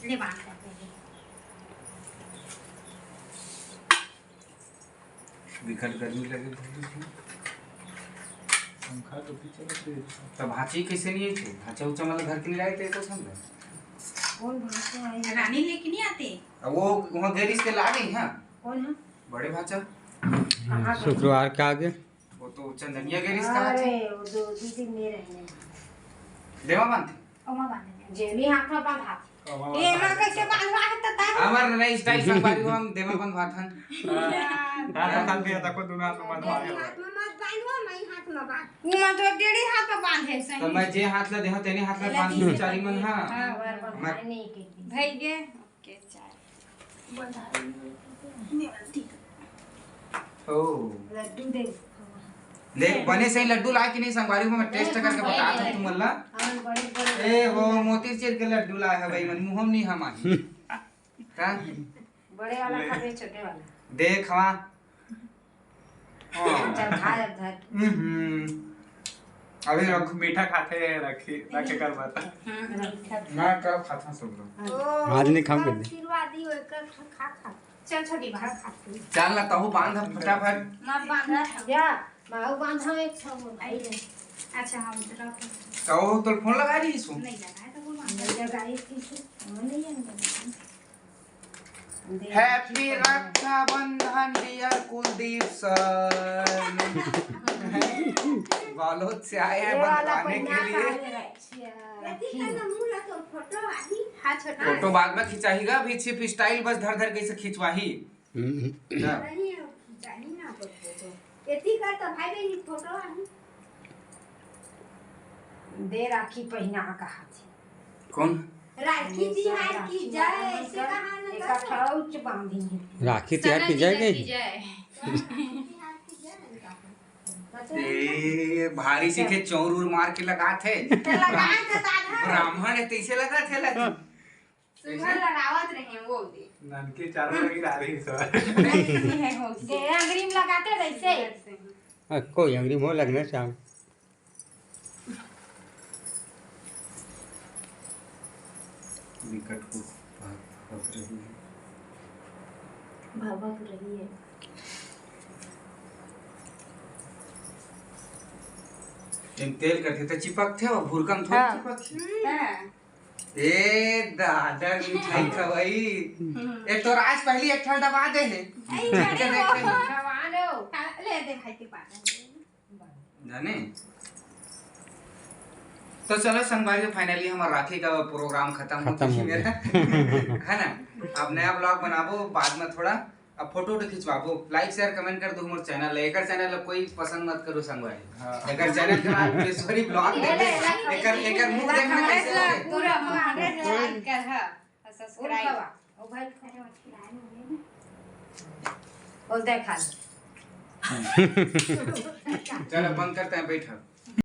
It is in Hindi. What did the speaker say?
ले बांध कर दे। बिखर गर्मी लगे पंखा तो पीछे रख दे। तब भाची कैसे नहीं है भाचा उचा मतलब घर के लिए आए थे तो समझ कौन भाषा है? रानी लेके नहीं आते। अब वो वहाँ गैरिस के ला गई हैं। कौन है? बड़े भाचा शुक्रवार के आगे वो तो चंदनिया गैरिस का है। अरे वो दो दिन में रहने देवा बांधते ओमा बांधने जेली हाथ में बांधा हमारा ये मां कैसे बांधवा है तता हमार नई स्टाइल संगवारी हम देवा बांधवाथन दादा खाल के तको दुना तो बांधवा हाथ में मत बांधवा मैं हाथ में बांध वो मां तो डेढ़ी हाथ में बांधे सही तो मैं जे हाथ ला देहा तेने हाथ ला बांध दू चारी मन हां हां बार बार नहीं के भाई गे ओके चाय बंधाई ओ लड्डू दे देख बने सही लड्डू ला कि नहीं संगवारी में मैं टेस्ट करके बता दूं तुम मल्ला हम बड़े बड़े ए वो मोतीचूर के लड्डू ला है भाई मन मुंह में नहीं हम आई का बड़े वाला खावे छोटे वाला देख हां चल खा जा धर अभी रख मीठा खाते रखी रखे कर बता। मैं कब खाता सब लोग आज नहीं खाऊंगे आशीर्वादी होए कर खा खा चल छोटी बाहर खा चल ना कहूं बांध फटाफट मत बांध रहा जा माऊ बांध हम एक छो भाई अच्छा हम तेरा कहूं तो फोन लगा रही सु नहीं लगा है तो बोल बांध लगाई किसी नहीं अंदर happy Rakshabandhan dear Kuldeep sir Balod से आए हैं बंधवाने के लिए फोटो बाद में खिंचाएगा अभी सिर्फ स्टाइल बस धर धर कैसे खिंचवाही दे राखी पहना कहा कौन राखी तिहार की जय ऐसे कहा न एक ठौच बांधी है राखी त्योहार की जाएगी ए भारी से के चौर मार के लगा थे ब्राह्मण है तैसे लगा थे लगा सुबह लगावत रहे वो दे ननके चारों लगी आ रही सर दे अंग्रीम लगाते वैसे कोई अंग्रेजी हो लगना चाहिए विकट को भग रही है भवक रही है इन तेल करते तो चिपक थे और भूरकम थोड़ी चिपक थे ए दादा मिठाई खवाई एक तो राज पहली एक ठल दबा दे है ले दे भाई के पास जाने तो चलो संगवारी फाइनली हमारा राखी का प्रोग्राम खत्म हो चुकी मेरा है ना अब नया ब्लॉग बनाबो बाद में थोड़ा अब फोटो तो खिंचवाबो लाइक शेयर कमेंट कर दो हमारे चैनल एकर चैनल कोई पसंद मत करो संगवारी एकर चैनल का नाम केसरी ब्लॉग एकर मुंह देखना कैसे लगे पूरा 100 लाइक कर ह सब्सक्राइब ओ भाई बोल दे खा चलो बंद करते हैं बैठो